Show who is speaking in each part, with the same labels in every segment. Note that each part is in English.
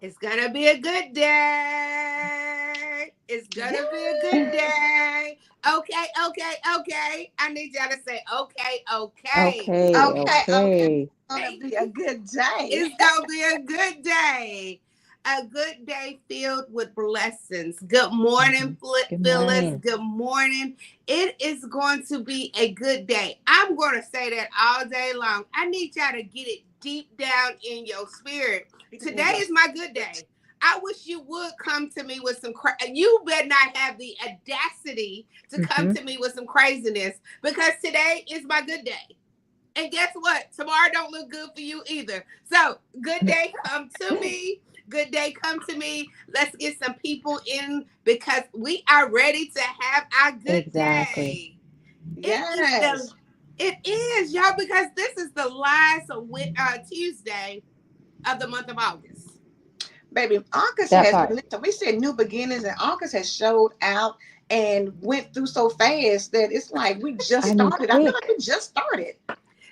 Speaker 1: It's gonna be a good day. It's gonna be a good day. Okay. I need y'all to say okay.
Speaker 2: Okay,
Speaker 3: Okay.
Speaker 2: okay.
Speaker 3: Gonna be a good day.
Speaker 1: It's gonna be a good day. A good day filled with blessings. Good morning,
Speaker 2: Good
Speaker 1: Phyllis.
Speaker 2: morning.
Speaker 1: Good morning. It is going to be a good day. I'm going to say that all day long. I need y'all to get it deep down in your spirit. Today is my good day. I wish you would come to me with some you better not have the audacity to come to me with some craziness, because today is my good day. And guess what? Tomorrow don't look good for you either. So, good day come to me. Good day come to me. Let's get some people in, because we are ready to have our good
Speaker 2: Exactly.
Speaker 1: day.
Speaker 3: Yes.
Speaker 1: It is, y'all, because this is the last Tuesday of the month of August.
Speaker 3: Baby, August
Speaker 2: That
Speaker 3: has
Speaker 2: part.
Speaker 3: been, listen, we said new beginnings, and August has showed out and went through so fast that it's like we just
Speaker 2: I mean,
Speaker 3: started. I feel like
Speaker 2: quick,
Speaker 3: we just started.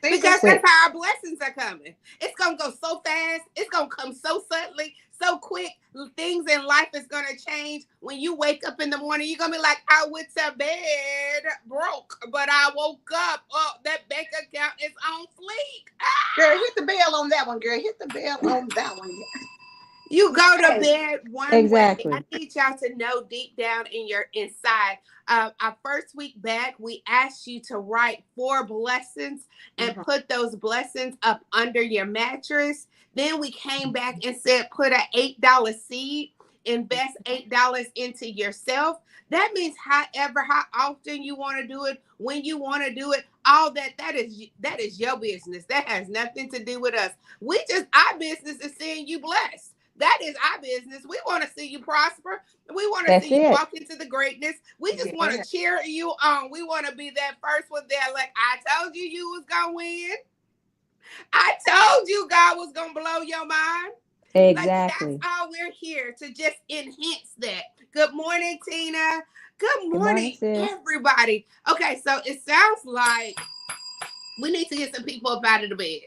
Speaker 1: Because
Speaker 3: Season
Speaker 1: that's
Speaker 2: quick.
Speaker 1: how our blessings are coming. It's going to go so fast. It's going to come so suddenly, so quick. Things in life is going to change. When you wake up in the morning, you're going to be like, I went to bed broke, but I woke up. Oh, that bank account is on fleek.
Speaker 3: girl, hit the bell on that one, girl. Hit the bell on that one.
Speaker 1: You go to
Speaker 3: Yes.
Speaker 1: bed one way. I
Speaker 2: Exactly.
Speaker 1: need y'all to know deep down in your inside. Our first week back, we asked you to write 4 blessings and put those blessings up under your mattress. Then we came back and said, put an $8 seed, invest $8 into yourself. That means how often you want to do it, when you want to do it, all that is your business. That has nothing to do with us. Our business is seeing you blessed. That is our business. We want to see you prosper. We want to
Speaker 2: That's
Speaker 1: see you
Speaker 2: it.
Speaker 1: walk into the greatness. We just want
Speaker 3: Yeah.
Speaker 1: to cheer you on. We want to be that first one there. Like, I told you was going to win. I told you God was going to blow your mind. Like, that's
Speaker 2: Exactly.
Speaker 1: all we're here to just enhance that. Good morning, Tina. Good
Speaker 2: Good morning,
Speaker 1: morning,
Speaker 2: sis.
Speaker 1: everybody. Okay, so it sounds like we need to get some people up out of the bed.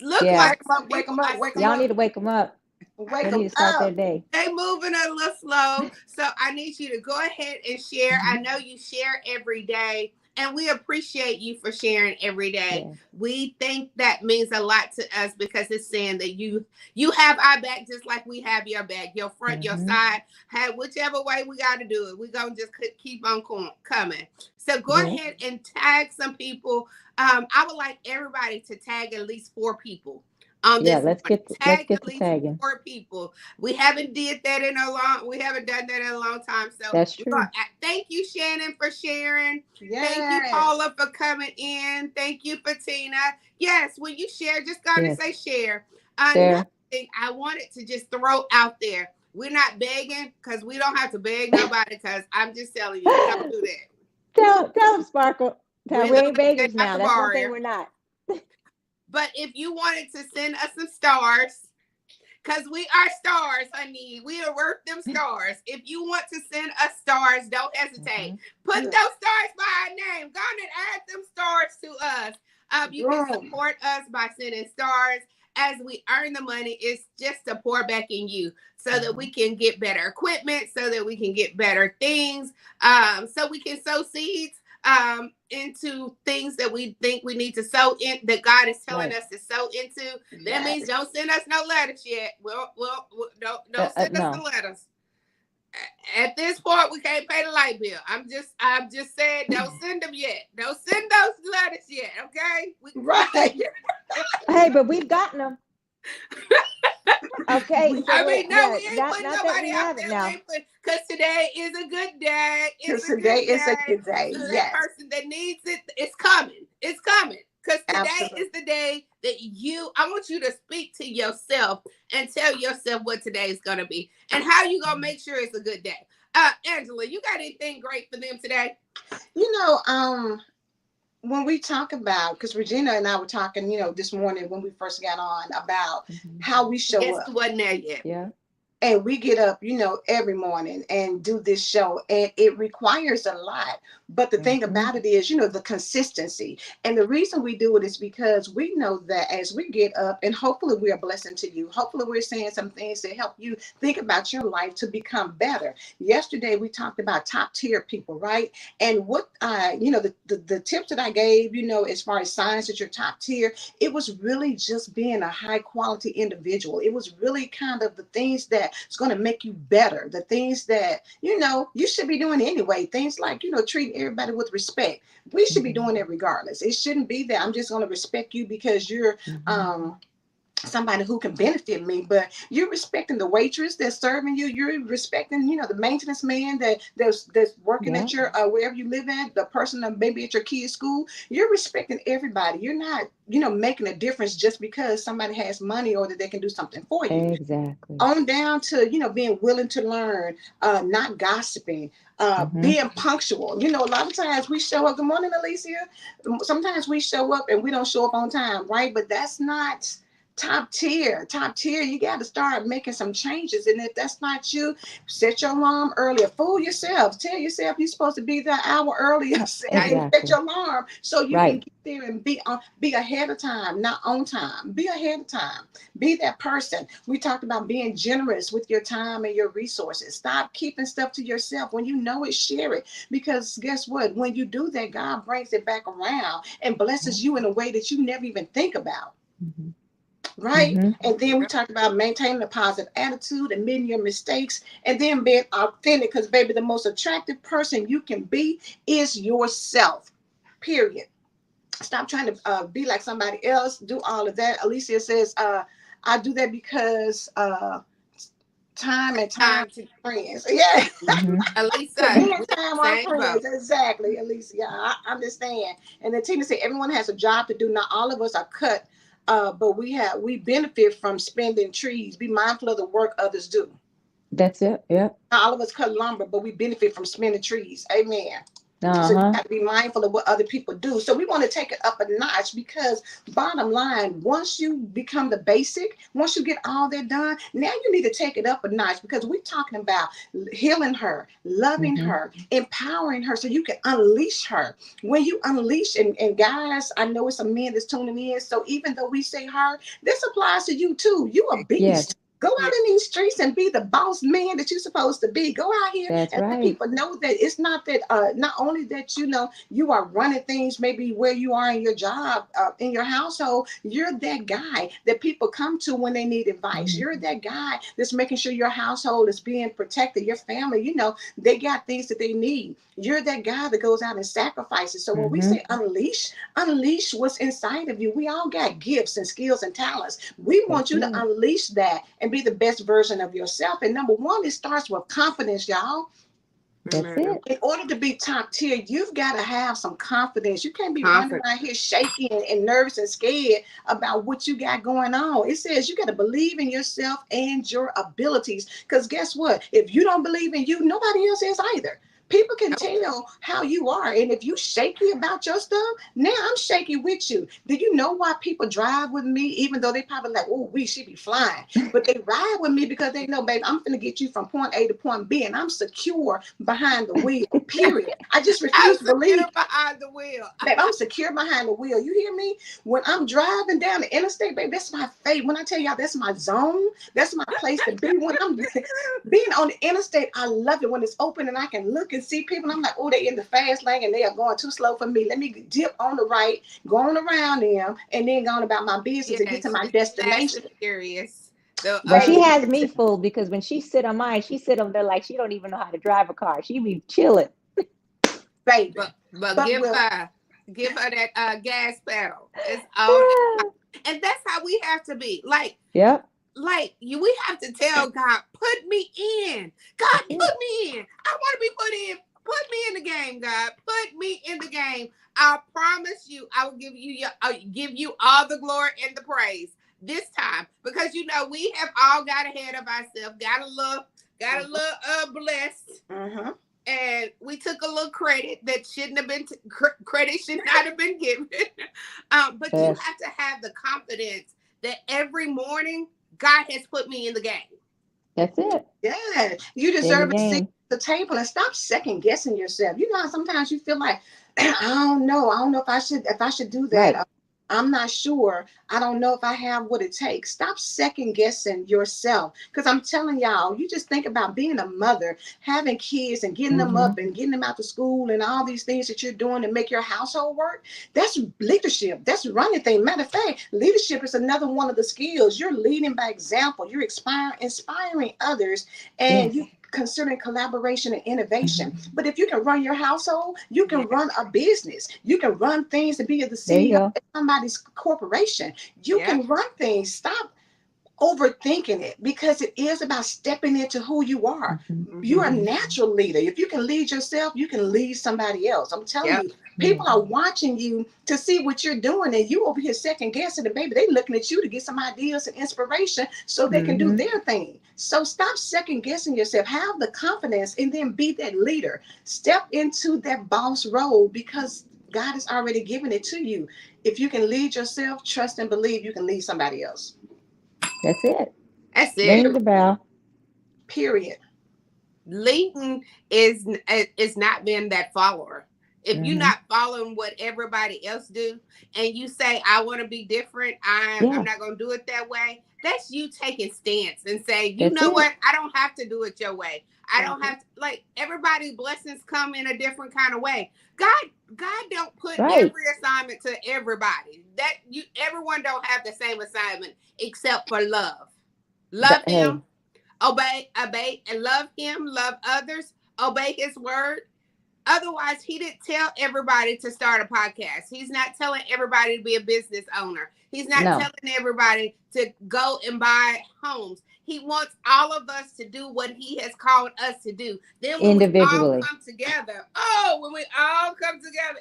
Speaker 1: Look
Speaker 2: Yeah.
Speaker 1: like
Speaker 3: Wake them
Speaker 1: some
Speaker 3: up, wake
Speaker 1: people
Speaker 3: them up,
Speaker 1: are
Speaker 3: wake them
Speaker 2: Y'all
Speaker 3: up,
Speaker 2: need to wake them up.
Speaker 3: wake
Speaker 2: They
Speaker 3: them
Speaker 2: need to start their
Speaker 3: up.
Speaker 2: day.
Speaker 1: they moving a little slow. So I need you to go ahead and share. I
Speaker 2: Mhm.
Speaker 1: know you share every day, and we appreciate you for sharing every day.
Speaker 2: Yeah.
Speaker 1: We think that means a lot to us, because it's saying that you have our back just like we have your back, your front, your
Speaker 2: Hmm.
Speaker 1: side. Whichever way we got to do it, we're gonna just keep on coming. So go
Speaker 2: Yeah.
Speaker 1: ahead and tag some people. I would like everybody to tag at least 4 people on
Speaker 2: Yeah.
Speaker 1: this morning.
Speaker 2: Let's
Speaker 1: Tag
Speaker 2: get
Speaker 1: at
Speaker 2: to
Speaker 1: least
Speaker 2: tagging.
Speaker 1: 4 people. We haven't done that in a long time. So
Speaker 2: That's
Speaker 1: we're gonna
Speaker 2: true.
Speaker 1: thank you, Shannon, for sharing. Thank you,
Speaker 3: Yes.
Speaker 1: Paula, for coming in. Thank you, Patina. Yes, when you share, just gotta
Speaker 2: Yes.
Speaker 1: say share. Another
Speaker 2: Share.
Speaker 1: thing I wanted to just throw out there. We're not begging, because we don't have to beg nobody, because I'm just telling you, we don't do that.
Speaker 2: Tell them, Sparkle.
Speaker 1: We're
Speaker 2: We
Speaker 1: not,
Speaker 2: ain't
Speaker 1: they're
Speaker 2: beggars
Speaker 1: not
Speaker 2: now.
Speaker 1: the
Speaker 2: That's one thing
Speaker 1: barrier.
Speaker 2: we're not.
Speaker 1: But if you wanted to send us some stars, Because we are stars, honey. We are worth them stars. If you want to send us stars, don't hesitate. Put those stars by our name. Go on and add them stars to us. You can support us by sending stars. As we earn the money, it's just to pour back in you so that we can get better equipment, so that we can get better things, so we can sow seeds into things that we think we need to sow in, that God is telling us to sow into. That means don't send us no letters yet. Well, don't send us the letters. At this point, we can't pay the light bill. I'm just saying, don't send them yet. Don't send those letters yet, okay?
Speaker 3: Right.
Speaker 2: Hey, but we've gotten them. Okay. So
Speaker 1: I mean, no, we ain't putting
Speaker 2: not that
Speaker 1: nobody
Speaker 2: we
Speaker 1: out
Speaker 2: haven't
Speaker 1: there.
Speaker 2: now.
Speaker 1: Because today is a good day.
Speaker 3: Because today is a good day.
Speaker 1: So
Speaker 3: Yes.
Speaker 1: that person that needs it, it's coming. It's coming. Because today is the day that I want you to speak to yourself and tell yourself what today is going to be and how you going to make sure it's a good day. Angela, you got anything great for them today?
Speaker 3: When we talk about, because Regina and I were talking, this morning when we first got on about how we show up.
Speaker 1: Yes, wasn't there yet.
Speaker 2: Yeah.
Speaker 3: And we get up, every morning and do this show, and it requires a lot. But the thing about it is, the consistency. And the reason we do it is because we know that as we get up, and hopefully we're a blessing to you, hopefully we're saying some things to help you think about your life to become better. Yesterday, we talked about top tier people, right? And what, the tips that I gave, as far as signs that you're top tier, it was really just being a high quality individual. It was really kind of the things that it's going to make you better. The things that, you should be doing anyway. Things like, treating everybody with respect. We should be doing it regardless. It shouldn't be that I'm just going to respect you because you're, somebody who can benefit me, but you're respecting the waitress that's serving you. You're respecting, the maintenance man that's working at your wherever you live at, the person that maybe at your kid's school. You're respecting everybody. You're not, making a difference just because somebody has money or that they can do something for you.
Speaker 2: Exactly.
Speaker 3: On down to, being willing to learn, not gossiping, being punctual. A lot of times we show up. Good morning, Alicia. Sometimes we show up and we don't show up on time, right? But that's not top tier. You got to start making some changes. And if that's not you, set your alarm earlier. Fool yourself. Tell yourself you're supposed to be there an hour earlier. And set your alarm so you can get there and be ahead of time, not on time. Be ahead of time. Be that person. We talked about being generous with your time and your resources. Stop keeping stuff to yourself. When you know it, share it. Because guess what? When you do that, God brings it back around and blesses you in a way that you never even think about. Right? And then we talked about maintaining a positive attitude, admitting your mistakes, and then being authentic. Because, baby, the most attractive person you can be is yourself. Period. Stop trying to be like somebody else. Do all of that. Alicia says, I do that because time to friends. Yeah.
Speaker 1: Alicia,
Speaker 3: time on friends. Exactly, Alicia. I understand. And then Tina said, everyone has a job to do. Not all of us are cut. But we benefit from spending trees. Be mindful of the work others do.
Speaker 2: That's it. Yeah.
Speaker 3: Not all of us cut lumber, but we benefit from spending trees. Amen. So you have to be mindful of what other people do. So we want to take it up a notch because bottom line, once you become the basic, once you get all that done, now you need to take it up a notch because we're talking about healing her, loving her, empowering her so you can unleash her. When you unleash, and guys, I know it's some men that's tuning in. So even though we say her, this applies to you too. You a beast.
Speaker 2: Yes.
Speaker 3: Go out in these streets and be the boss man that you're supposed to be. Go out here and let people know that it's not that, not only that, you are running things maybe where you are in your job, in your household, you're that guy that people come to when they need advice. You're that guy that's making sure your household is being protected. Your family, they got things that they need. You're that guy that goes out and sacrifices. So when we say unleash what's inside of you. We all got gifts and skills and talents. We want you to unleash that and be the best version of yourself. And number one, it starts with confidence, y'all.
Speaker 2: That's it.
Speaker 3: In order to be top tier, you've got to have some confidence. You can't be running around here shaking and nervous and scared about what you got going on. It says you got to believe in yourself and your abilities. Because guess what? If you don't believe in you, nobody else is either. People can
Speaker 1: Nope.
Speaker 3: tell how you are. And if you shaky about your stuff, now I'm shaky with you. Do you know why people drive with me, even though they probably like, oh, we should be flying? But they ride with me because they know, baby, I'm gonna get you from point A to point B, and I'm secure behind the wheel. Period. I just
Speaker 1: I'm
Speaker 3: refuse to believe.
Speaker 1: secure behind the wheel.
Speaker 3: Babe, I'm secure behind the wheel. You hear me? When I'm driving down the interstate, babe, that's my favorite. When I tell y'all that's my zone, that's my place to be. When I'm being on the interstate, I love it when it's open and I can look and see people. And I'm like, oh, they in the fast lane and they are going too slow for me. Let me dip on the right, going around them, and then going about my business and get to
Speaker 1: Yes,
Speaker 3: my
Speaker 1: she's fast
Speaker 3: destination.
Speaker 1: and furious. The
Speaker 2: But she
Speaker 3: Baby,
Speaker 2: has me fooled because when she sit on mine, she sit over there like she don't even know how to drive a car. She be chilling.
Speaker 3: baby.
Speaker 1: but
Speaker 3: But with
Speaker 1: give her that gas pedal. It's all, and that's how we have to be.
Speaker 2: Yep.
Speaker 1: We have to tell God, put me in. God,
Speaker 2: That's
Speaker 1: put
Speaker 2: it.
Speaker 1: me in. I want to be put in. Put me in the game, God. Put me in the game. I promise you, I will give you all the glory and the praise this time, because we have all got ahead of ourselves. Got a little blessed,
Speaker 3: mm-hmm.
Speaker 1: and we took a little credit that shouldn't have been. Credit should not have been given. But you
Speaker 2: Yes.
Speaker 1: have to have the confidence that every morning God has put me in the game.
Speaker 2: That's it.
Speaker 3: Yeah, you
Speaker 2: In the
Speaker 3: deserve a seat
Speaker 2: game.
Speaker 3: at the table and stop second guessing yourself. You know how sometimes you feel like, I don't know if I should do that.
Speaker 2: Right.
Speaker 3: I'm not sure. I don't know if I have what it takes. Stop second guessing yourself. Because I'm telling y'all, you just think about being a mother, having kids and getting them
Speaker 2: Mm-hmm.
Speaker 3: up and getting them out to school and all these things that you're doing to make your household work. That's leadership. That's running things. Matter of fact, leadership is another one of the skills. You're leading by example. You're inspiring others, and
Speaker 2: Yes.
Speaker 3: you considering collaboration and innovation.
Speaker 2: Mhm.
Speaker 3: But if you can run your household, you can
Speaker 1: Yeah.
Speaker 3: run a business. You can run things to be the
Speaker 2: There you
Speaker 3: CEO
Speaker 2: go.
Speaker 3: of somebody's corporation. You
Speaker 1: Yeah.
Speaker 3: can run things. Stop overthinking it, because it is about stepping into who you are.
Speaker 2: Mm-hmm.
Speaker 3: You are a
Speaker 2: Mm-hmm.
Speaker 3: natural leader. If you can lead yourself, you can lead somebody else. I'm telling
Speaker 1: Yep.
Speaker 3: you,
Speaker 2: Yeah.
Speaker 3: people are watching you to see what you're doing, and you over here second guessing the baby. They looking at you to get some ideas and inspiration so they can do
Speaker 2: Mm-hmm.
Speaker 3: their thing. So stop second guessing yourself. Have the confidence and then be that leader. Step into that boss role, because God has already given it to you. If you can lead yourself, trust and believe you can lead somebody else.
Speaker 2: That's it.
Speaker 1: That's it.
Speaker 2: Ring
Speaker 3: Period.
Speaker 2: the bell.
Speaker 3: Period.
Speaker 1: Leading is not being that follower. If you're
Speaker 2: Mm-hmm.
Speaker 1: not following what everybody else do, and you say, I want to be different, I'm
Speaker 2: Yeah.
Speaker 1: not going to do it that way, that's you taking stance and saying, you
Speaker 2: That's
Speaker 1: know
Speaker 2: it.
Speaker 1: what, I don't have to do it your way. I don't
Speaker 3: Mhm.
Speaker 1: have to. Like, everybody's blessings come in a different kind of way. God don't put
Speaker 2: Right.
Speaker 1: every assignment to everybody. Everyone don't have the same assignment, except for love. Love
Speaker 2: Hey.
Speaker 1: him, obey, and love him, love others, obey his word. Otherwise, he didn't tell everybody to start a podcast. He's not telling everybody to be a business owner. He's not
Speaker 2: No.
Speaker 1: telling everybody to go and buy homes. He wants all of us to do what he has called us to do. Then when we all
Speaker 2: Individually.
Speaker 1: come together,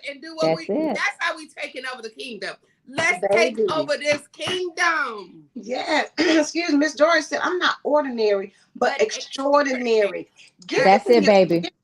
Speaker 1: and do what
Speaker 2: That's it.
Speaker 1: that's how we taking over the kingdom. Let's take
Speaker 3: Baby.
Speaker 1: over this kingdom.
Speaker 3: Yeah. Excuse me. Miss Doris said, I'm not ordinary, but
Speaker 1: But extraordinary.
Speaker 3: extraordinary. Get
Speaker 2: That's
Speaker 3: it in
Speaker 2: it,
Speaker 3: your
Speaker 2: baby. That's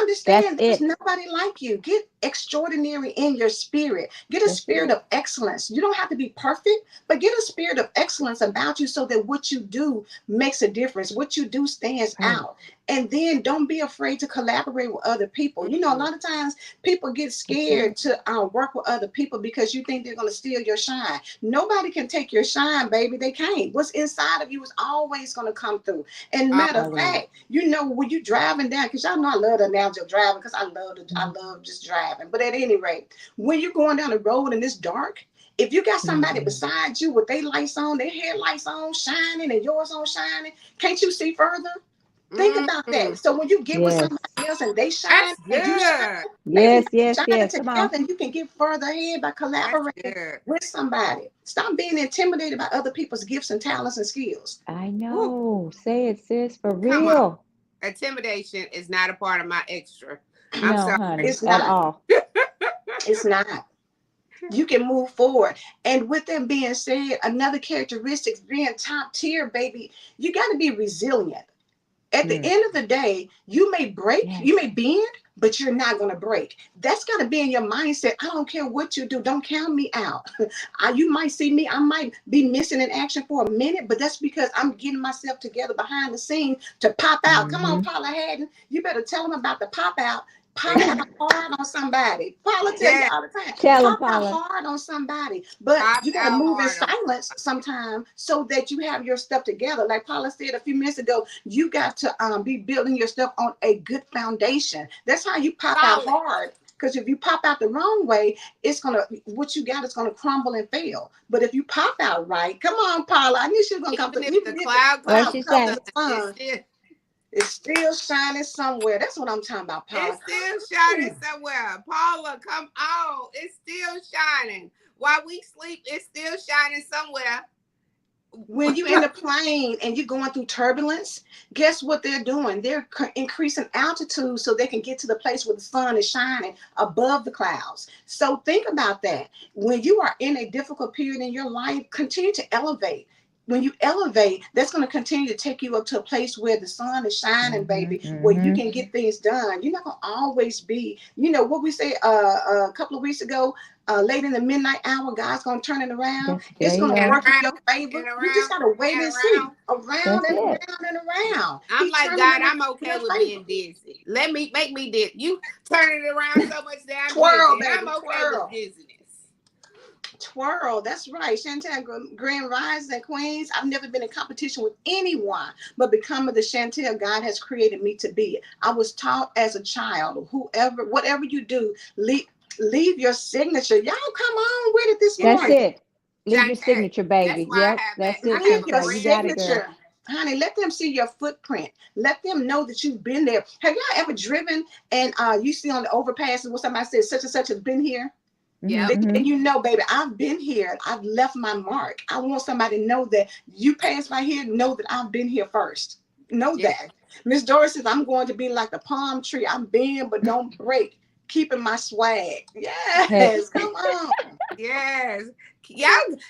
Speaker 3: understand there's
Speaker 2: it.
Speaker 3: nobody like you. Get extraordinary in your spirit. Get a
Speaker 2: That's
Speaker 3: spirit
Speaker 2: it.
Speaker 3: of excellence. You don't have to be perfect, but get a spirit of excellence about you so that what you do makes a difference. What you do stands
Speaker 2: Right.
Speaker 3: out. And then don't be afraid to collaborate with other people. You know, a
Speaker 1: Mhm.
Speaker 3: lot of times people get
Speaker 2: That's it.
Speaker 3: scared to work with other people because you think they're going to steal your shine. Nobody can take your shine, baby. They can't. What's inside of you is always going to come through. And matter of
Speaker 2: Always.
Speaker 3: fact, you know, when you driving down, because y'all know I love the analogy of driving, because I
Speaker 2: Mm-hmm.
Speaker 3: love just driving. But at any rate, when you're going down the road and it's dark, if you got somebody
Speaker 2: Mm-hmm.
Speaker 3: beside you with their lights on, their headlights on, shining, and yours on shining, can't you see further? Think about that.
Speaker 1: Mm.
Speaker 3: So when you get with
Speaker 2: Yes.
Speaker 3: somebody else and they shine
Speaker 1: That's
Speaker 3: and you shine,
Speaker 1: good.
Speaker 3: baby,
Speaker 2: Yes. Yes.
Speaker 3: now shining
Speaker 2: Yes. Come on.
Speaker 3: together, and you can get further ahead by
Speaker 1: That's
Speaker 3: collaborating
Speaker 1: good.
Speaker 3: with somebody. Stop being intimidated by other people's gifts and talents and skills.
Speaker 2: I
Speaker 1: Woo.
Speaker 2: know. Say it, sis. For
Speaker 1: Come on.
Speaker 2: real.
Speaker 1: Intimidation is not a part of my extra. I'm
Speaker 2: No, honey.
Speaker 1: sorry.
Speaker 3: It's
Speaker 2: At
Speaker 3: not.
Speaker 2: all.
Speaker 3: It's not. You can move forward. And with that being said, another characteristic being top tier, baby, you got to be resilient. At the end of the day, you may break, you may bend, but you're not going to break. That's got to be in your mindset. I don't care what you do. Don't count me out. You might see me. I might be missing in action for a minute, but that's because I'm getting myself together behind the scenes to pop out. Come on, Paula Haddon. You better tell them about the pop out. Pop out hard on somebody. Paula tell you all the time.
Speaker 2: Tell them,
Speaker 3: Pop out
Speaker 2: Paula.
Speaker 3: hard on somebody. But
Speaker 1: Pop
Speaker 3: you got to
Speaker 1: out
Speaker 3: move in
Speaker 1: hard on
Speaker 3: silence sometimes so that you have your stuff together. Like Paula said a few minutes ago, you got to be building your stuff on a good foundation. That's how you pop out
Speaker 1: solid.
Speaker 3: hard. Because if you pop out the wrong way, it's gonna what you got is gonna crumble and fail. But if you pop out right, come on, Paula. I knew she was gonna come
Speaker 1: Even
Speaker 3: through.
Speaker 1: if the
Speaker 3: Even if the
Speaker 1: cloud
Speaker 2: What
Speaker 3: clouds
Speaker 2: she
Speaker 1: comes, the
Speaker 3: cover
Speaker 2: say?
Speaker 1: sun
Speaker 3: the
Speaker 1: is
Speaker 3: sun,
Speaker 1: still
Speaker 3: it's still shining somewhere. That's what I'm talking about, Paula.
Speaker 1: it's
Speaker 3: Come
Speaker 1: still shining
Speaker 3: on.
Speaker 1: somewhere. Paula, come on. It's still shining. While we sleep, it's still shining somewhere.
Speaker 3: When you're in the plane and you're going through turbulence, guess what they're doing? They're increasing altitude so they can get to the place where the sun is shining above the clouds. So think about that. When you are in a difficult period in your life, continue to elevate. When you elevate, that's going to continue to take you up to a place where the sun is shining, baby, where you can get things done. You're not going to always be, you know, what we say a couple of weeks ago, late in the midnight hour, God's going to turn it around. It's going to
Speaker 1: And
Speaker 3: work in
Speaker 1: around
Speaker 3: your favor.
Speaker 1: and
Speaker 3: You just
Speaker 1: around
Speaker 3: got to wait
Speaker 1: and
Speaker 3: and see.
Speaker 1: around.
Speaker 3: Around
Speaker 2: That's
Speaker 3: and
Speaker 2: it.
Speaker 3: around and around.
Speaker 1: I'm
Speaker 3: He's
Speaker 1: like,
Speaker 3: turning it
Speaker 1: God,
Speaker 3: around
Speaker 1: I'm
Speaker 3: in
Speaker 1: okay
Speaker 3: your
Speaker 1: with
Speaker 3: favor.
Speaker 1: being dizzy. Make me dizzy. You turning it around so much that I'm
Speaker 3: Twirl,
Speaker 1: dizzy. And I'm
Speaker 3: baby,
Speaker 1: okay with
Speaker 3: twirl.
Speaker 1: dizziness.
Speaker 3: Twirl, that's right. Chantel Grand Rise and Queens. I've never been in competition with anyone, but becoming the Chantel God has created me to be. I was taught as a child, whatever you do, leave your signature. Y'all come on with it this
Speaker 2: That's
Speaker 3: morning.
Speaker 2: it. Leave your
Speaker 1: Shantae,
Speaker 2: signature,
Speaker 1: that's
Speaker 2: baby.
Speaker 1: why
Speaker 2: Yep, that's it,
Speaker 1: I have
Speaker 3: Leave
Speaker 1: a
Speaker 3: your
Speaker 2: Chantel. You got
Speaker 1: friend.
Speaker 2: it, girl.
Speaker 3: signature. Honey, let them see your footprint. Let them know that you've been there. Have y'all ever driven and you see on the overpasses where somebody says such and such has been here?
Speaker 1: Yep.
Speaker 3: And you know, baby, I've been here. I've left my mark. I want somebody to know that you pass by here, know that I've been here first. Know
Speaker 1: Yeah.
Speaker 3: that. Miss Doris says, I'm going to be like the palm tree. I'm bend, but don't break. Keeping my swag.
Speaker 2: Hey,
Speaker 3: Yes, come on.
Speaker 1: Yes.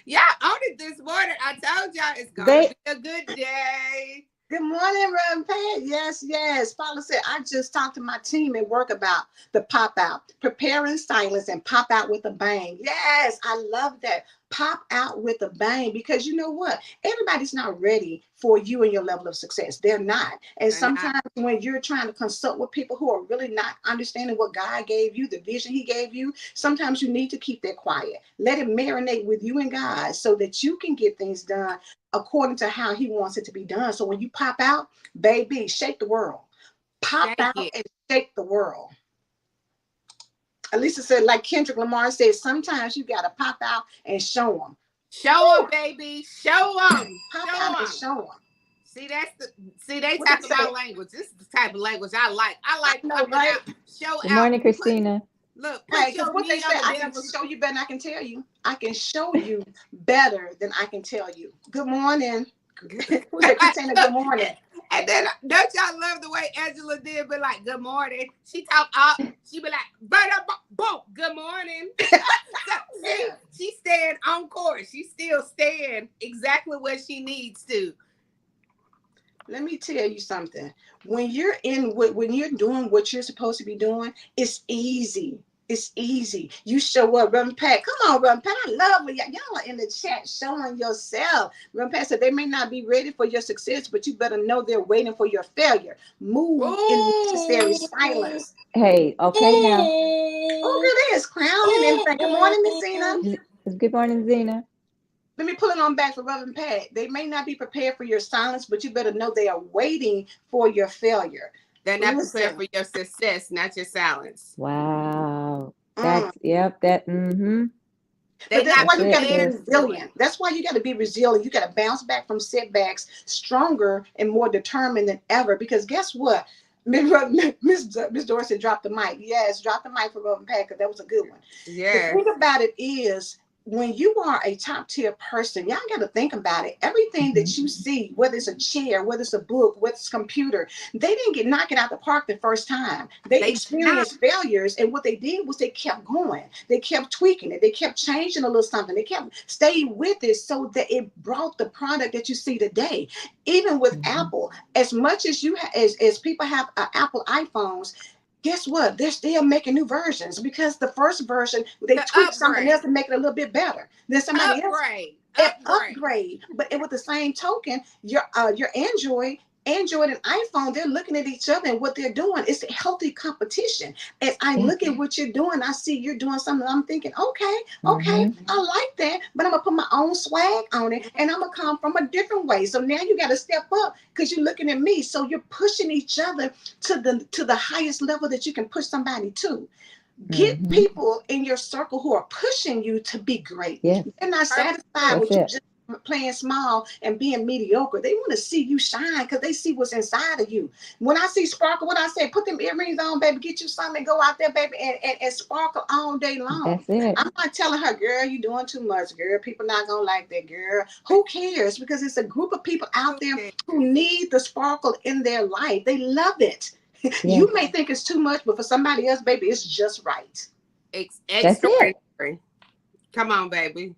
Speaker 1: Y'all on it this morning. I told y'all it's gonna
Speaker 2: they
Speaker 1: be a good day.
Speaker 3: Good morning, Reverend Pat. Yes, yes. Paula said, I just talked to my team at work about the pop out. Prepare in silence and pop out with a bang. Yes, I love that. Pop out with a bang because you know what? Everybody's not ready for you and your level of success. They're not. And
Speaker 1: They're not.
Speaker 3: sometimes when you're trying to consult with people who are really not understanding what God gave you, the vision He gave you, sometimes you need to keep that quiet. Let it marinate with you and God so that you can get things done according to how He wants it to be done. So when you pop out, baby, shake the world. Pop
Speaker 1: Shake
Speaker 3: out
Speaker 1: it.
Speaker 3: and shake the world. Alisa said, like Kendrick Lamar said, sometimes you got to pop out and show them.
Speaker 1: Show them, baby. Show them.
Speaker 3: Pop
Speaker 1: Show
Speaker 3: out and
Speaker 1: them.
Speaker 3: show them.
Speaker 1: They
Speaker 3: What they
Speaker 1: talk
Speaker 3: say?
Speaker 1: about language. This is the type of language I like. I
Speaker 3: I
Speaker 1: like
Speaker 3: know,
Speaker 1: popping
Speaker 3: right?
Speaker 1: out. Show
Speaker 2: Good
Speaker 1: out.
Speaker 2: morning, Christina.
Speaker 3: Hey,
Speaker 1: Put
Speaker 3: because
Speaker 1: your
Speaker 3: what they
Speaker 1: meat
Speaker 3: say,
Speaker 1: on the
Speaker 3: I can
Speaker 1: devil's.
Speaker 3: show you better than I can tell you. I can show you better than I can tell you. Good morning. Who's that? Christina, good morning.
Speaker 1: And then don't y'all love the way Angela did be like, good morning. She be like, boom, good morning. She's staying on course. She's still staying exactly where she needs to.
Speaker 3: Let me tell you something. When you're doing what you're supposed to be doing, it's easy. It's easy. You show up, Reverend Pat. Come on, Reverend Pat. I love when y'all are in the chat showing yourself. Reverend Pat said they may not be ready for your success, but you better know they're waiting for your failure. Move in necessary silence.
Speaker 2: Hey, okay now.
Speaker 3: Oh, it is crowning and everything. Good morning, Miss Zena.
Speaker 2: Good morning, Zena.
Speaker 3: Let me pull it on back for Reverend Pat. They may not be prepared for your silence, but you better know they are waiting for your failure.
Speaker 1: They're not prepared for your success, not your silence.
Speaker 2: Wow. That's that.
Speaker 3: But that's why you got to be
Speaker 1: prepared.
Speaker 3: resilient. That's why you got to be resilient. You got to bounce back from setbacks stronger and more determined than ever. Because guess what? Miss Dorsey dropped the mic. Yes, drop the mic for Reverend Pat because that was a good one.
Speaker 1: Yeah.
Speaker 3: The thing about it is when you are a top tier person, y'all got to think about it. Everything that you see, whether it's a chair, whether it's a book, whether it's a computer, they didn't get knocked out the park the first time. They
Speaker 1: They not.
Speaker 3: experienced failures, and what they did was they kept going. They kept tweaking it. They kept changing a little something. They kept staying with it so that it brought the product that you see today. Even with Apple, as much as as people have Apple iPhones, guess what? They're still making new versions because the first version they
Speaker 1: The
Speaker 3: tweaked something else
Speaker 1: upgrade.
Speaker 3: to make it a little bit better. Then somebody else
Speaker 1: Upgrade.
Speaker 3: it
Speaker 1: Upgrade.
Speaker 3: upgrade. But with the same token, your Android and iPhone, they're looking at each other and what they're doing. It's a healthy competition. As I
Speaker 2: Yeah.
Speaker 3: look at what you're doing, I see you're doing something. I'm thinking, okay, okay,
Speaker 2: Mm-hmm.
Speaker 3: I like that, but I'm gonna put my own swag on it, and I'm gonna come from a different way. So now you got to step up because you're looking at me. So you're pushing each other to the highest level that you can push somebody to. Get
Speaker 2: Mm-hmm.
Speaker 3: people in your circle who are pushing you to be great.
Speaker 2: Yes,
Speaker 3: They're not
Speaker 1: Purpose
Speaker 3: satisfied
Speaker 1: driven.
Speaker 2: that's
Speaker 3: with you
Speaker 2: it.
Speaker 3: just playing small and being mediocre. They want to see you shine because they see what's inside of you. When I see sparkle, what I say, put them earrings on, baby, get you something and go out there, baby, and sparkle all day long.
Speaker 2: That's it.
Speaker 3: I'm not telling her, girl, you doing too much, girl. People not gonna like that, girl. Who cares? Because it's a group of people out there
Speaker 1: Okay.
Speaker 3: who need the sparkle in their life. They love it.
Speaker 2: Yes,
Speaker 3: You may think it's too much, but for somebody else, baby, it's just right.
Speaker 2: that's it.
Speaker 1: Extraordinary. Come on, baby.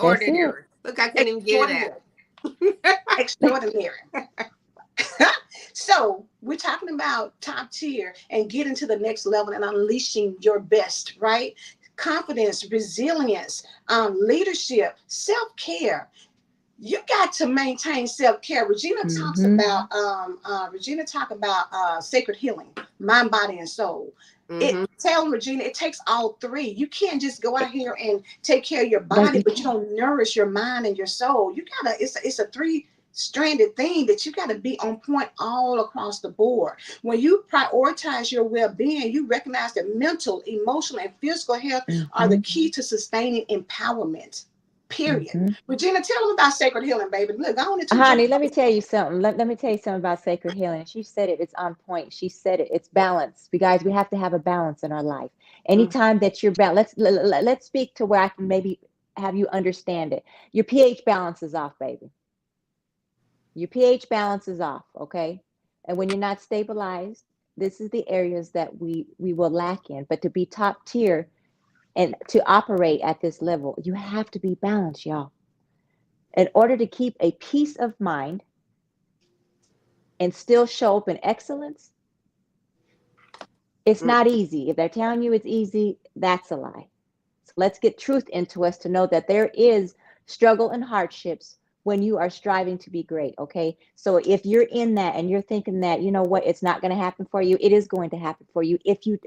Speaker 2: That's it.
Speaker 1: Extraordinary. Look, I couldn't even get it
Speaker 3: Extraordinary. Extraordinary. So we're talking about top tier and getting to the next level and unleashing your best, right? Confidence, resilience, leadership, self-care. You got to maintain self-care.
Speaker 2: Mm-hmm.
Speaker 3: Regina talk about sacred healing, mind, body, and soul.
Speaker 1: Mm-hmm.
Speaker 3: Tell Regina it takes all three. You can't just go out here and take care of your
Speaker 2: But
Speaker 3: body,
Speaker 2: you
Speaker 3: but you
Speaker 2: can't.
Speaker 3: don't nourish your mind and your soul. You gotta. It's a three-stranded thing that you got to be on point all across the board. When you prioritize your well-being, you recognize that mental, emotional, and physical health are the
Speaker 2: Mm-hmm.
Speaker 3: key to sustaining empowerment. Period.
Speaker 2: Mm-hmm.
Speaker 3: Regina, tell them about sacred healing, baby. Look, I wanted to jump
Speaker 2: Honey, let
Speaker 3: on
Speaker 2: me
Speaker 3: this.
Speaker 2: tell you something. Let me tell you something about sacred healing. She said it. It's on point. She said it. It's balance. You guys, we have to have a balance in our life.
Speaker 3: Mm,
Speaker 2: Anytime that you're balanced, let's speak to where I can maybe have you understand it. Your pH balance is off, baby. Your pH balance is off, okay? And when you're not stabilized, this is the areas that we will lack in. But to be top tier and to operate at this level, you have to be balanced, y'all. In order to keep a peace of mind and still show up in excellence, it's
Speaker 1: Mm.
Speaker 2: not easy. If they're telling you it's easy, that's a lie. So let's get truth into us to know that there is struggle and hardships when you are striving to be great. Okay. So if you're in that and you're thinking that, you know what, it's not going to happen for you, it is going to happen for you if you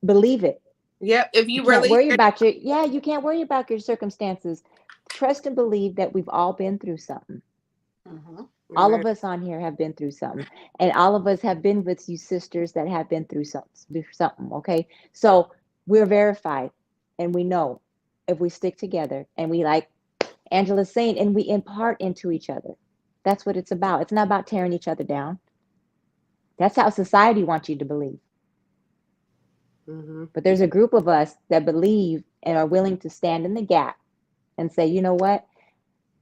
Speaker 2: believe it.
Speaker 1: Yep. If
Speaker 2: You
Speaker 1: you
Speaker 2: can't
Speaker 1: release
Speaker 2: worry
Speaker 1: it.
Speaker 2: about you can't worry about your circumstances. Trust and believe that we've all been through something.
Speaker 3: mhm.
Speaker 2: All
Speaker 1: Amen.
Speaker 2: of us on here have been through something, and all of us have been with you sisters that have been through something. Okay, so we're verified, and we know if we stick together and we, like Angela's saying, and we impart into each other. That's what it's about. It's not about tearing each other down. That's how society wants you to believe.
Speaker 1: Mm-hmm.
Speaker 2: But there's a group of us that believe and are willing to stand in the gap and say, you know what?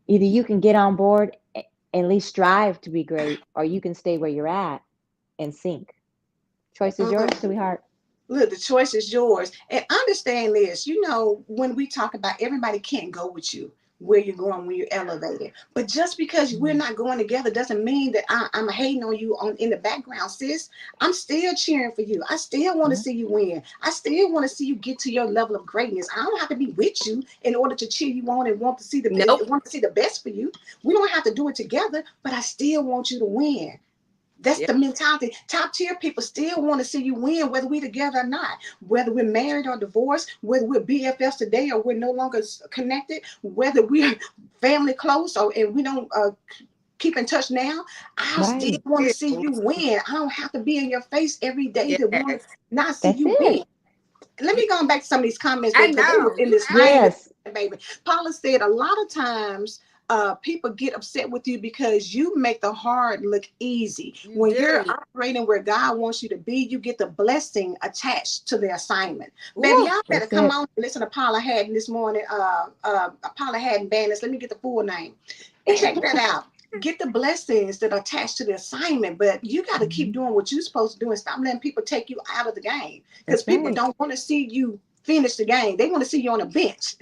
Speaker 2: Either you can get on board and at least strive to be great, or you can stay where you're at and sink. Choice is yours,
Speaker 3: Mm.
Speaker 2: sweetheart.
Speaker 3: Look, the choice is yours. And understand this, when we talk about everybody can't go with you where you're going when you're elevated. But just because we're
Speaker 2: Mm-hmm.
Speaker 3: not going together doesn't mean that I'm hating on you on in the background, sis. I'm still cheering for you. I still want to
Speaker 2: Yeah.
Speaker 3: see you win. I still want to see you get to your level of greatness. I don't have to be with you in order to cheer you on and
Speaker 1: Nope.
Speaker 3: want to see the best for you. We don't have to do it together, but I still want you to win. That's
Speaker 1: Yep.
Speaker 3: the mentality. Top tier people still want to see you win, whether we together or not. Whether we're married or divorced, whether we're BFFs today or we're no longer connected, whether we're family close or and we don't keep in touch now. I still
Speaker 2: Right.
Speaker 3: want to see
Speaker 1: Still.
Speaker 3: you win. I don't have to be in your face every day to want
Speaker 1: Yes.
Speaker 3: to not see
Speaker 2: That's
Speaker 3: you win.
Speaker 2: it.
Speaker 3: Let me go back to some of these comments
Speaker 1: I
Speaker 3: because they were
Speaker 1: know.
Speaker 3: in
Speaker 1: You
Speaker 3: this
Speaker 1: right.
Speaker 3: vein,
Speaker 2: Yes.
Speaker 3: baby. Paula said a lot of times. people get upset with you because you make the hard look easy.
Speaker 1: You
Speaker 3: When you're
Speaker 1: do.
Speaker 3: operating where God wants you to be, you get the blessing attached to the assignment. Baby,
Speaker 1: Ooh,
Speaker 3: y'all better
Speaker 2: That's
Speaker 3: come
Speaker 2: it.
Speaker 3: on and listen to Paula Haddon this morning. Paula Haddon Bandits. Let me get the full name. Check that out. Get the blessings that are attached to the assignment, but you got to keep doing what you're supposed to do and stop letting people take you out of the game, because
Speaker 2: That's
Speaker 3: people
Speaker 2: right.
Speaker 3: don't want to see you finish the game. They want to see you on a bench.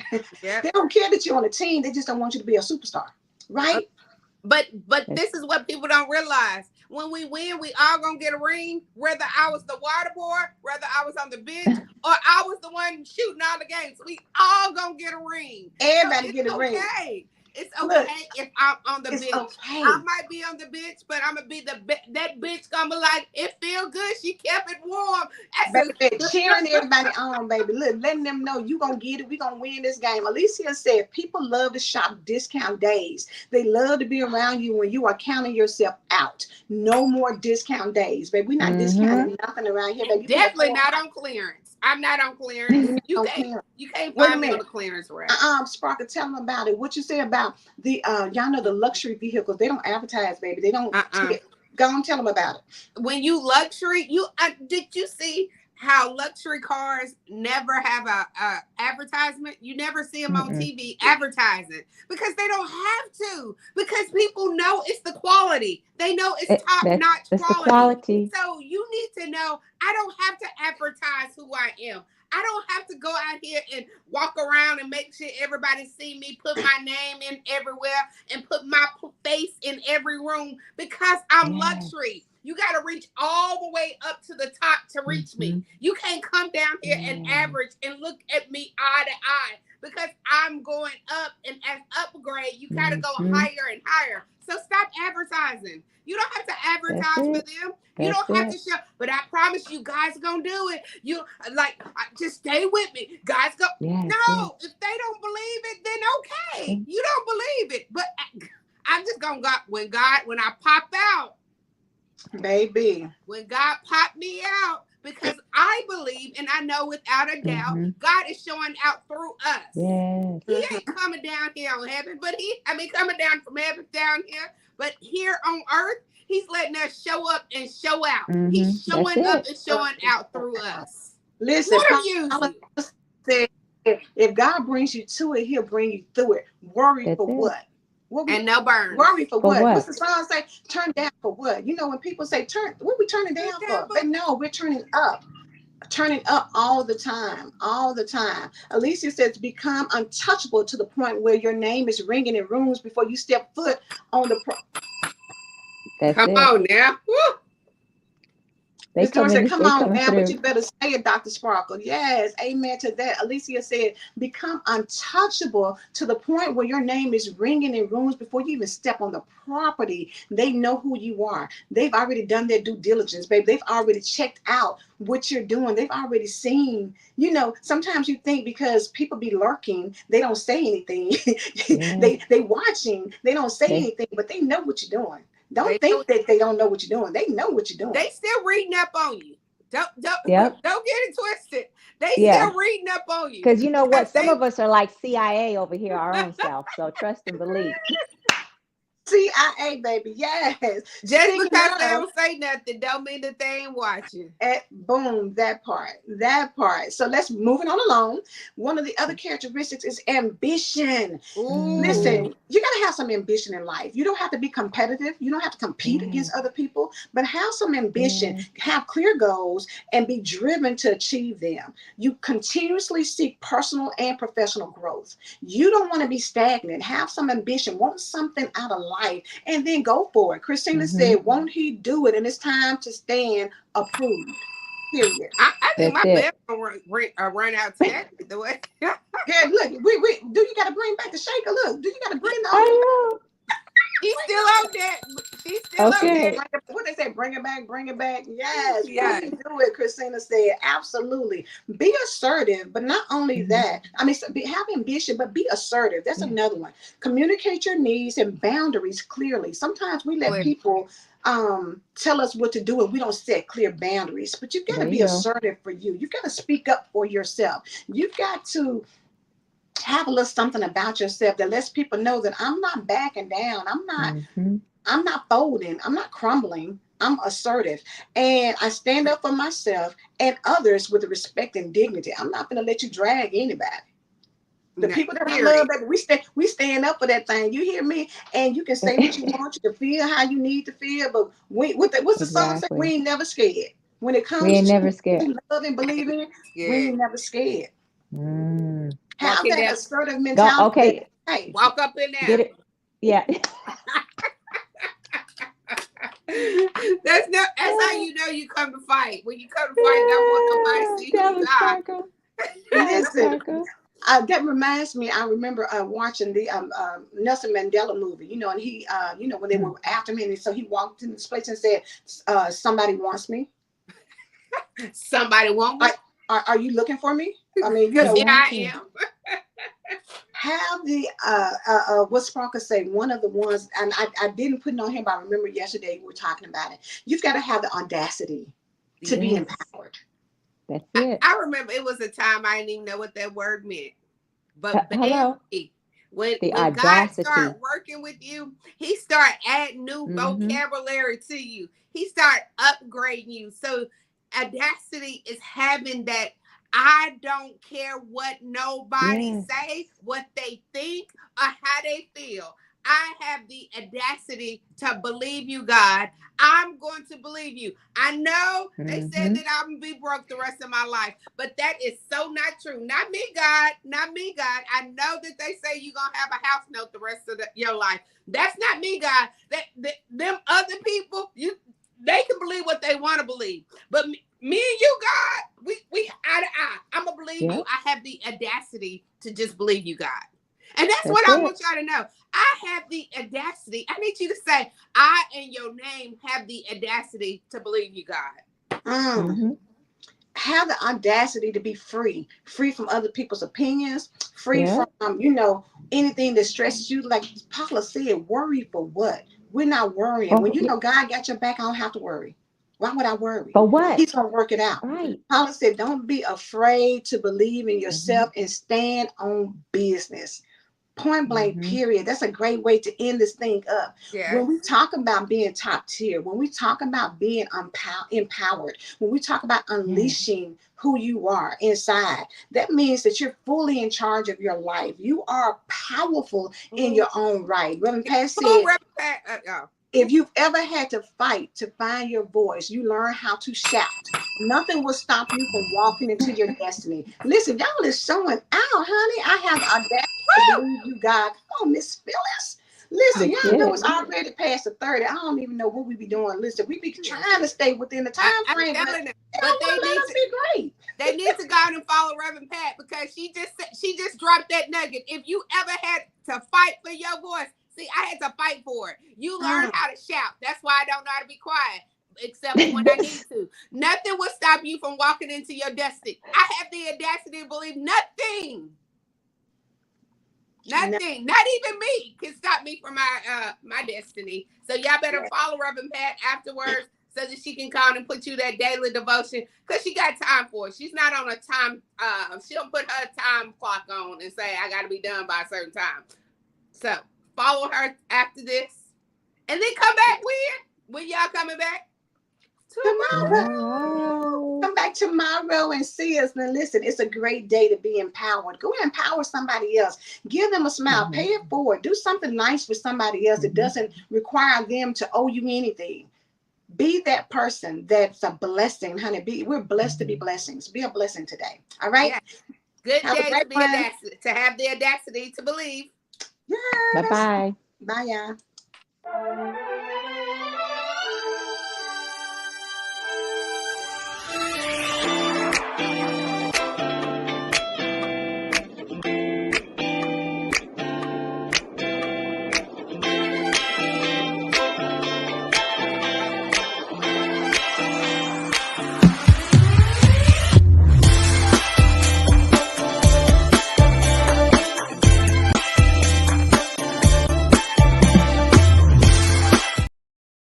Speaker 1: yep.
Speaker 3: They don't care that you're on a team. They just don't want you to be a superstar, right?
Speaker 1: But
Speaker 2: That's,
Speaker 1: this is what people don't realize. When we win, we all gonna get a ring. Whether I was the water boy, whether I was on the bench, or I was the one shooting all the games, we all gonna get a ring. So
Speaker 3: Everybody
Speaker 1: it's
Speaker 3: get a ring.
Speaker 1: okay. It's
Speaker 3: Look,
Speaker 1: okay if I'm on the
Speaker 3: it's
Speaker 1: bench. I
Speaker 3: okay.
Speaker 1: might be on the bench, but I'm gonna be that bitch gonna be like, it feel good. She kept it warm. That's
Speaker 3: Baby, cheering everybody on, baby. Look, letting them know you gonna get it. We gonna win this game. Alicia said people love to shop discount days. They love to be around you when you are counting yourself out. No more discount days, baby. We're not discounting nothing around here, baby. You have
Speaker 1: definitely
Speaker 3: full
Speaker 1: not
Speaker 3: price.
Speaker 1: on clearance. I'm not on clearance.
Speaker 3: You're not
Speaker 1: You
Speaker 3: on
Speaker 1: can't
Speaker 3: clearance.
Speaker 1: you can't
Speaker 3: Wait a
Speaker 1: find me on
Speaker 3: minute.
Speaker 1: the clearance rack.
Speaker 3: Sparkle, tell them about it. What you say about the y'all know the luxury vehicles? They don't advertise, baby. They don't.
Speaker 1: Uh-uh.
Speaker 3: Go on, tell them about it.
Speaker 1: When you luxury, did you see how luxury cars never have a advertisement? You never see them on
Speaker 2: mm-mm.
Speaker 1: TV advertising because they don't have to, because people know it's the quality. They know it's top notch
Speaker 2: That's the
Speaker 1: quality.
Speaker 2: quality.
Speaker 1: So you need to know I don't have to advertise who I am. I don't have to go out here and walk around and make sure everybody see me, put my name in everywhere, and put my face in every room, because I'm
Speaker 2: Yeah.
Speaker 1: luxury. You got to reach all the way up to the top to reach
Speaker 2: Mm-hmm.
Speaker 1: me. You can't come down here and
Speaker 2: Yeah.
Speaker 1: average and look at me eye to eye, because I'm going up, and as upgrade, you got to go
Speaker 2: Mm-hmm.
Speaker 1: higher and higher. So stop advertising. You don't have to
Speaker 2: That's
Speaker 1: advertise for
Speaker 2: it.
Speaker 1: them. You
Speaker 2: That's
Speaker 1: don't have to
Speaker 2: it.
Speaker 1: show, but I promise you guys are going to do it. You like, just stay with me. Guys go,
Speaker 2: Yes. Yes.
Speaker 1: no, if they don't believe it, then okay. You don't believe it. But I'm just going to go, when I pop out,
Speaker 3: Baby.
Speaker 1: when God popped me out, because I believe and I know without a doubt,
Speaker 2: Mm-hmm.
Speaker 1: God is showing out through us.
Speaker 2: Yes.
Speaker 1: He
Speaker 3: Mhm.
Speaker 1: ain't coming down here on heaven, but coming down from heaven down here, but here on earth, he's letting us show up and show out.
Speaker 2: Mm-hmm.
Speaker 1: He's
Speaker 2: That's
Speaker 1: showing up
Speaker 2: it.
Speaker 1: and showing out through us.
Speaker 3: Listen,
Speaker 1: Let him use
Speaker 3: Paula
Speaker 1: you.
Speaker 3: said, if God brings you to it, He'll bring you through it. Worry
Speaker 2: That's
Speaker 3: for
Speaker 2: it.
Speaker 3: what? What we
Speaker 1: And no burns.
Speaker 3: worry for
Speaker 2: For
Speaker 3: what? What's
Speaker 2: what?
Speaker 3: the song say? Turn down for what? You know, when people say turn, what we turning down for? But no, we're turning up all the time, all the time. Alicia says, become untouchable to the point where your name is ringing in rooms before you step foot on the.
Speaker 2: That's
Speaker 1: Come
Speaker 2: it.
Speaker 1: on now. Woo.
Speaker 3: Miss Dorn said, come
Speaker 2: They
Speaker 3: on
Speaker 2: coming
Speaker 3: now, but you
Speaker 2: through.
Speaker 3: better say it, Dr. Sparkle. Yes, amen to that. Alicia said, become untouchable to the point where your name is ringing in rooms before you even step on the property. They know who you are. They've already done their due diligence, babe. They've already checked out what you're doing. They've already seen. You know, sometimes you think because people be lurking, they don't say anything.
Speaker 2: Yeah.
Speaker 3: They watching, they don't say
Speaker 2: They
Speaker 3: anything, but they know what you're doing.
Speaker 1: They
Speaker 3: Don't
Speaker 1: know,
Speaker 3: think that they don't know what you're doing. They know what you're doing.
Speaker 1: they still reading up on you.
Speaker 2: Yep.
Speaker 1: Don't get it twisted. They
Speaker 2: Yeah.
Speaker 1: still reading up on you,
Speaker 2: Because you know
Speaker 1: because
Speaker 2: what? Some of us are like CIA over here, our own self. So trust and believe.
Speaker 3: CIA, baby. Yes.
Speaker 1: just
Speaker 3: Speaking
Speaker 1: because they
Speaker 3: of,
Speaker 1: don't say nothing don't mean that they ain't watching.
Speaker 3: boom, that part. That part. So let's moving on along. One of the other characteristics is ambition.
Speaker 2: Mm,
Speaker 1: Ooh.
Speaker 3: Listen, you got to have some ambition in life. You don't have to be competitive. You don't have to compete
Speaker 2: yeah.
Speaker 3: against other people, but have some ambition,
Speaker 2: Yeah.
Speaker 3: have clear goals, and be driven to achieve them. You continuously seek personal and professional growth. You don't want to be stagnant. Have some ambition, want something out of life, and then go for it. Christina
Speaker 2: Mm-hmm.
Speaker 3: said, won't he do it? And it's time to stand approved. Period.
Speaker 1: I think
Speaker 2: That's
Speaker 1: my bell
Speaker 2: it.
Speaker 1: gonna run out today. The way
Speaker 3: Yeah, look, we do you gotta bring back the shaker? Look, do you gotta bring the old
Speaker 2: I know.
Speaker 1: she's still on that. She's still on
Speaker 2: Okay.
Speaker 1: that.
Speaker 3: what they say, bring it back, bring it back. Yes, won't
Speaker 1: Yeah.
Speaker 3: he do it? Christina said, absolutely. Be assertive, but not only
Speaker 2: Mm-hmm.
Speaker 3: that. I mean, have ambition, but be assertive. That's
Speaker 2: Yeah.
Speaker 3: another one. Communicate your needs and boundaries clearly. Sometimes we let
Speaker 1: Well,
Speaker 3: people tell us what to do and we don't set clear boundaries. But you've got
Speaker 2: There
Speaker 3: to
Speaker 2: you
Speaker 3: be
Speaker 2: go.
Speaker 3: assertive for you. You've got to speak up for yourself. You've got to have a little something about yourself that lets people know that I'm not backing down.
Speaker 2: Mm-hmm.
Speaker 3: I'm not folding. I'm not crumbling. I'm assertive. And I stand up for myself and others with respect and dignity. I'm not going to let you drag anybody. The
Speaker 1: No,
Speaker 3: people that I love,
Speaker 1: period.
Speaker 3: baby, we stand up for that thing. You hear me? And you can say what you want. You can feel how you need to feel. But what's the song say? We
Speaker 2: Exactly.
Speaker 3: ain't never scared. When it
Speaker 2: We
Speaker 3: comes
Speaker 2: ain't
Speaker 3: to
Speaker 2: never
Speaker 3: what
Speaker 2: scared.
Speaker 3: we love and believe in, we
Speaker 1: Scared.
Speaker 3: ain't never scared.
Speaker 2: Mm.
Speaker 3: Have
Speaker 1: Walking
Speaker 3: that
Speaker 1: down,
Speaker 3: assertive
Speaker 2: Go.
Speaker 3: mentality that,
Speaker 2: Okay.
Speaker 3: hey,
Speaker 1: walk up in
Speaker 2: Get
Speaker 1: there.
Speaker 2: it. Yeah.
Speaker 1: That's how you know you come to fight. When you come to fight, don't want nobody to see who
Speaker 2: That
Speaker 1: you
Speaker 2: was
Speaker 1: are.
Speaker 2: Sparkle. That was
Speaker 3: listen,
Speaker 2: Sparkle.
Speaker 3: that reminds me. I remember watching the Nelson Mandela movie. And he, when they were after him, and so he walked in this place and said, "Somebody wants me.
Speaker 1: Somebody want
Speaker 3: Are,
Speaker 1: me?
Speaker 3: are you looking for me?" I mean,
Speaker 1: Because here
Speaker 2: Want
Speaker 1: I
Speaker 2: you.
Speaker 1: am.
Speaker 3: have the what Sparkle say. One of the ones, and I didn't put it on here, but I remember yesterday we were talking about it. You've got to have the audacity to be
Speaker 2: Yes.
Speaker 3: empowered.
Speaker 2: That's it.
Speaker 1: I remember it was a time I didn't even know what that word meant. But
Speaker 2: Hello.
Speaker 1: baby, when
Speaker 2: The
Speaker 1: when God start
Speaker 2: audacity.
Speaker 1: working with you, He start adding new
Speaker 2: Mm-hmm.
Speaker 1: vocabulary to you. He start upgrading you. So audacity is having that. I don't care what nobody
Speaker 2: Yes.
Speaker 1: say, what they think, or how they feel. I have the audacity to believe you, God. I'm going to believe you. I know they said
Speaker 2: Mm-hmm.
Speaker 1: that I'm going to be broke the rest of my life, but that is so not true. Not me, God. Not me, God. I know that they say you're going to have a house note the rest of your life. That's not me, God. Them other people, they can believe what they want to believe. But me and you, God, we eye to eye. I'm going to believe you.
Speaker 2: Yep.
Speaker 1: I have the audacity to just believe you, God. And that's
Speaker 2: That's
Speaker 1: what I want
Speaker 2: it.
Speaker 1: y'all to know. I have the audacity. I need you to say, I in your name have the audacity to believe you, God.
Speaker 3: Mm.
Speaker 2: Mm-hmm.
Speaker 3: Have the audacity to be free from other people's opinions, free
Speaker 2: Yeah.
Speaker 3: from anything that stresses you. Like Paula said, worry for what? We're not worrying. When
Speaker 2: Oh,
Speaker 3: you
Speaker 2: yeah.
Speaker 3: know God got your back, I don't have to worry. Why would I worry?
Speaker 2: For what?
Speaker 3: He's gonna work it out.
Speaker 2: Right.
Speaker 3: Paula said, don't be afraid to believe in
Speaker 2: Mm-hmm.
Speaker 3: yourself and stand on business. Point blank,
Speaker 2: Mm-hmm.
Speaker 3: period. That's a great way to end this thing up.
Speaker 1: Yes.
Speaker 3: When we talk about being top tier, when we talk about being empowered, when we talk about
Speaker 2: Yes.
Speaker 3: unleashing who you are inside, that means that you're fully in charge of your life. You are powerful in your own right. Reverend Pat
Speaker 1: Full
Speaker 3: said,
Speaker 1: oh.
Speaker 3: if you've ever had to fight to find your voice, you learn how to shout. Nothing will stop you from walking into your destiny. Listen, y'all is showing out, honey. I have the audacity to believe you, God. Come on, Miss Phyllis. Listen,
Speaker 2: That's
Speaker 3: y'all know
Speaker 2: it.
Speaker 3: it's already past the 30. I don't even know what we be doing. Listen, we be trying to stay within the time
Speaker 1: I'm
Speaker 3: frame, but
Speaker 1: telling them.
Speaker 3: they
Speaker 1: But
Speaker 3: don't want to let us be great.
Speaker 1: they need to go out and follow Reverend Pat because she just dropped that nugget. If you ever had to fight for your voice, see, I had to fight for it. You learn
Speaker 3: Mm.
Speaker 1: how to shout. That's why I don't know how to be quiet, except for when I need to. Nothing will stop you from walking into your destiny. I have the audacity to believe nothing.
Speaker 3: No,
Speaker 1: Nothing, not even me, can stop me from my destiny. So y'all better
Speaker 3: yeah.
Speaker 1: follow Reverend Pat afterwards so that she can call and put you that daily devotion because she got time for it. She's not on a time. She don't put her time clock on and say I got to be done by a certain time. So follow her after this, and then come back when y'all coming back
Speaker 3: Tomorrow.
Speaker 1: tomorrow.
Speaker 2: Tomorrow.
Speaker 3: Come back tomorrow and see us. Now, listen, it's a great day to be empowered. Go and empower somebody else. Give them a smile.
Speaker 2: Mm-hmm.
Speaker 3: Pay it forward. Do something nice for somebody else that
Speaker 2: Mm-hmm.
Speaker 3: doesn't require them to owe you anything. Be that person that's a blessing, honey. We're blessed to be
Speaker 2: Mm-hmm.
Speaker 3: blessings. Be a blessing today. All right?
Speaker 1: Yeah, good
Speaker 3: Have a
Speaker 1: day
Speaker 3: great
Speaker 1: to be
Speaker 3: one.
Speaker 1: audacity to have the audacity to believe.
Speaker 3: Yes.
Speaker 2: Bye-bye.
Speaker 3: Bye, y'all.